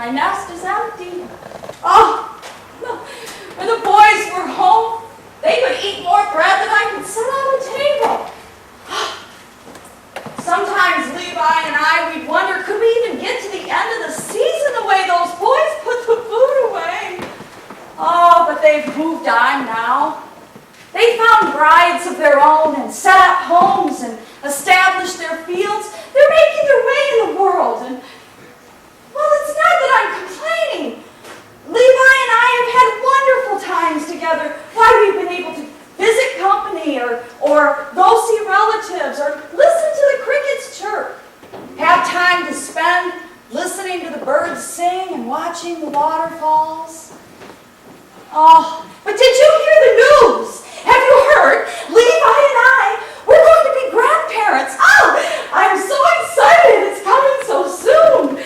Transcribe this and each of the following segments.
my nest is empty. Oh, when the boys were home, they could eat more bread than I could set on the table. Sometimes Levi and I, we'd wonder, could we even get to the end of the season the way those boys put the food away? Oh, but they've moved on now. They found brides of their own and set up homes and established their fields. They're making their way in the world. And, well, it's not that I'm complaining. Levi and I have had wonderful times together. Why, we've been able to visit company or go see relatives or listen to the crickets chirp. Have time to spend listening to the birds sing and watching the waterfalls. Oh, but did you hear the news? Have you heard? Levi and I, we're going to be grandparents. Oh, I'm so excited. It's coming so soon.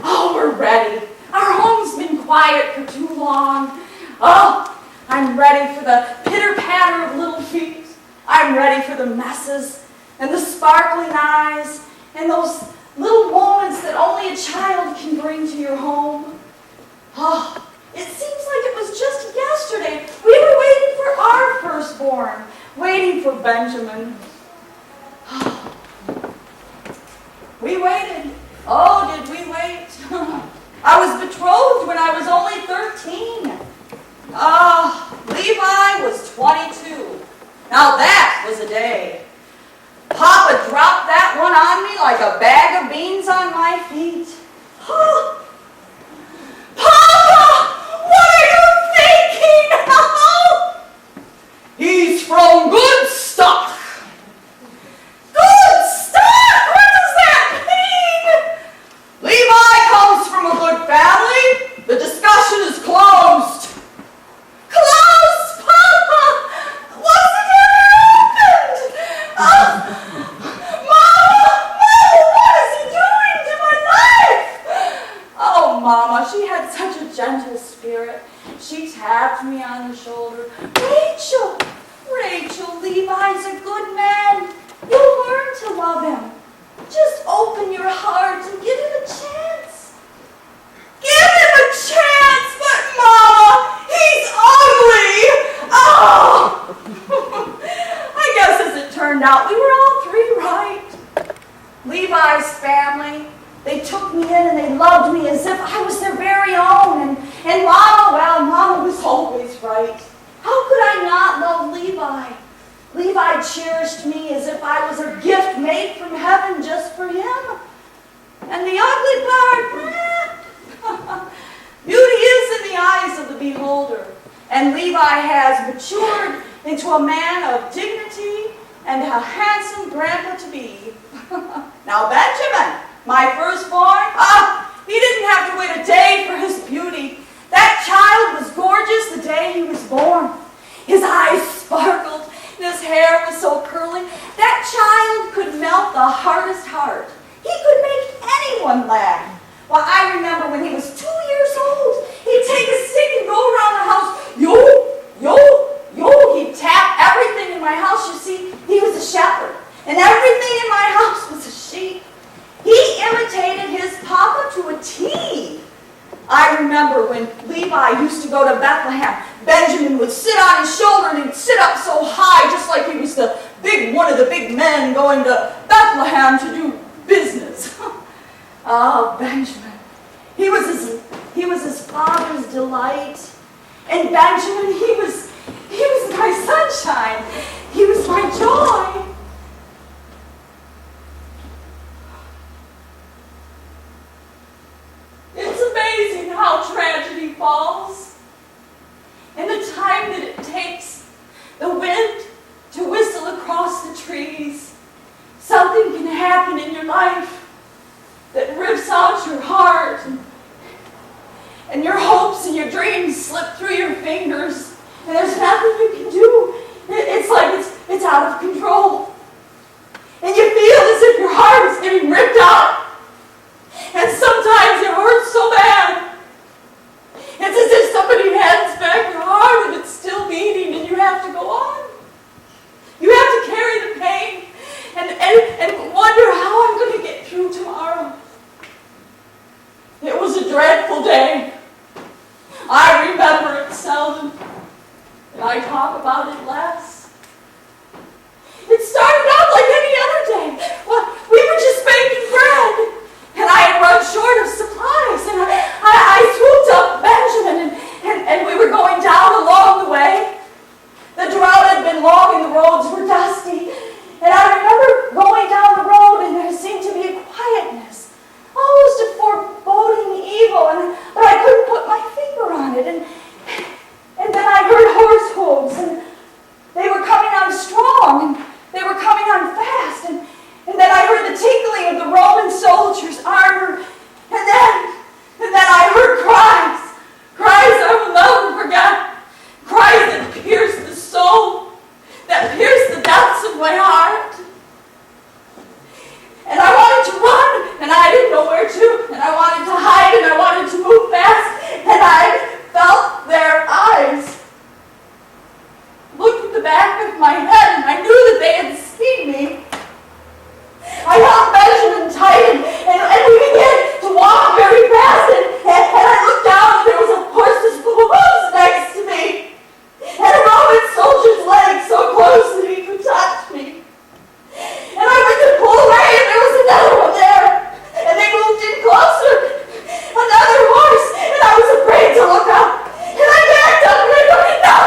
Oh, we're ready. Our home's been quiet for too long. Oh, I'm ready for the pitter-patter of little feet. I'm ready for the messes and the sparkling eyes and those little moments that only a child can bring to your home. Oh, it seems like it was just yesterday. We were waiting for our firstborn, waiting for Benjamin. Oh, we waited. Oh, did we wait? I was betrothed when I was only 13. Levi was 22. Now that was a day. Papa dropped that one on me like a bag of beans on my feet. Oh, Papa! What are you thinking? Oh, he's from good stock. Good stock? What does that mean? Levi comes from a good family. The discussion is closed. Closed, Papa! What's happened? Mama, what is he doing to my life? Oh, Mama, she had such a gentle spirit. She tapped me on the shoulder. Rachel, Levi's a good man. You'll learn to love him. Just open your heart and give him a chance. Give him a chance, but Mama, he's ugly. Oh! I guess as it turned out, we were all three right. Levi's family, they took me in and they loved me as if I was their very own. And Mama was always right. How could I not love Levi? Levi cherished me as if I was a gift made from heaven just for him. And the ugly part, beauty is in the eyes of the beholder. And Levi has matured into a man of dignity and a handsome grandpa-to-be. Now Benjamin, my firstborn, he didn't have to wait a day for his beauty. That child was gorgeous the day he was born. His eyes sparkled and his hair was so curly. That child could melt the hardest heart. He could make anyone laugh. Well, I remember when he was 2 years old, he'd take a stick and go around the house. Yo, yo, yo. He'd tap everything in my house. You see, he was a shepherd. And everything in my house was a sheep. He imitated his papa to a T. I remember when Levi used to go to Bethlehem, Benjamin would sit on his shoulder and he'd sit up so high just like he was one of the big men going to Bethlehem to do business. Oh, Benjamin. He was his father's delight. And Benjamin, he was my sunshine. He was my joy. It's amazing how tragedy falls. And the time that it takes the wind to whistle across the trees. Something can happen in your life that rips out your heart, and your hopes and your dreams slip through your fingers, and there's and I talk about it less. It started out like any other day. Well, we were just baking bread, and I had run short of supplies, and I swooped up Benjamin, and we were going down along the way. The drought had been long and the roads were dusty, and I remember going down the road, and there seemed to be a quietness, almost a foreboding evil, but I couldn't put my finger on it, and then I heard horse hooves, and they were coming on strong, and they were coming on fast, and then I heard the tinkling of the Roman soldiers' armor, and then I heard cries I will never forget, cries that pierced the soul, that pierced the depths of my heart. And I wanted to run, and I didn't know where to, and I wanted to hide, and I wanted to move fast, and I felt their eyes look at the back of my head, and I knew that they had seen me. I held Benjamin tight, and we began to walk very fast, and I looked down, and there was a horse's hooves next to me, and a Roman soldier's leg so close that he could touch me. And I went to pull away, and there was another one there, and they moved in closer, another horse, and I was afraid to look up, and I backed up, and I go, no!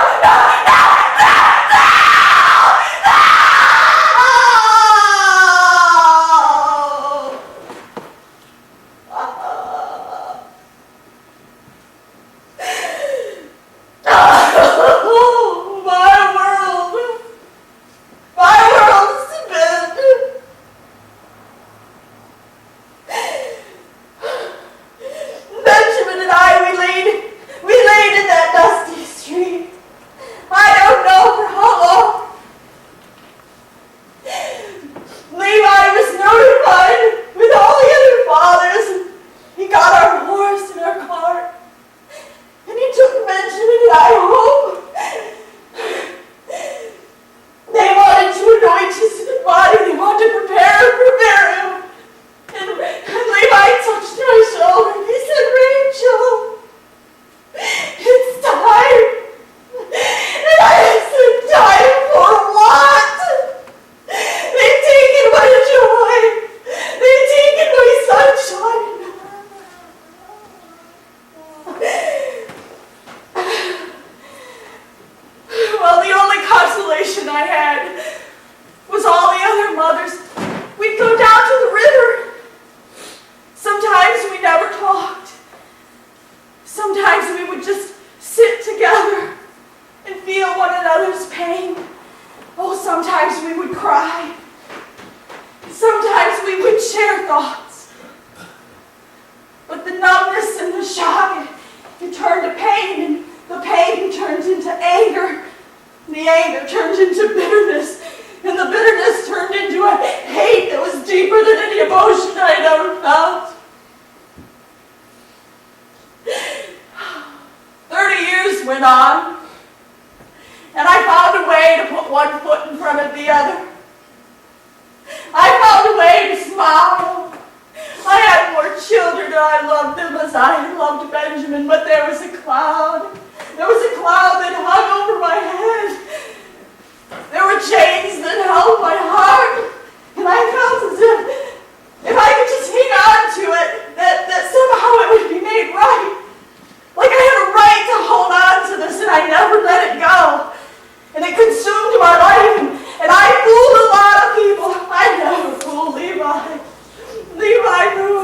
Levi knew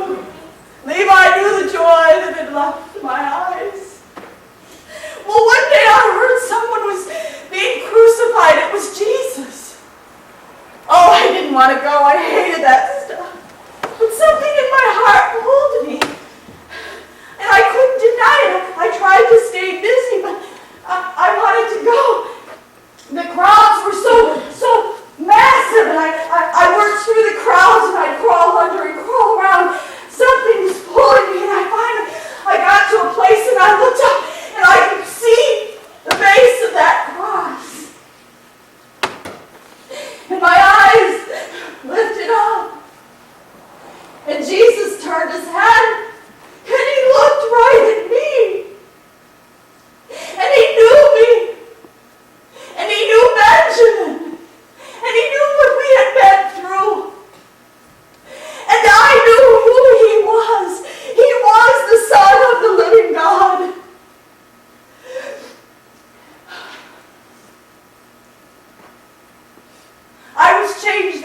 my eyes. Well, one day I heard someone was being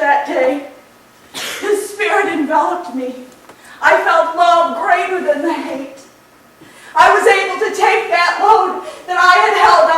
that day. His spirit enveloped me. I felt love greater than the hate. I was able to take that load that I had held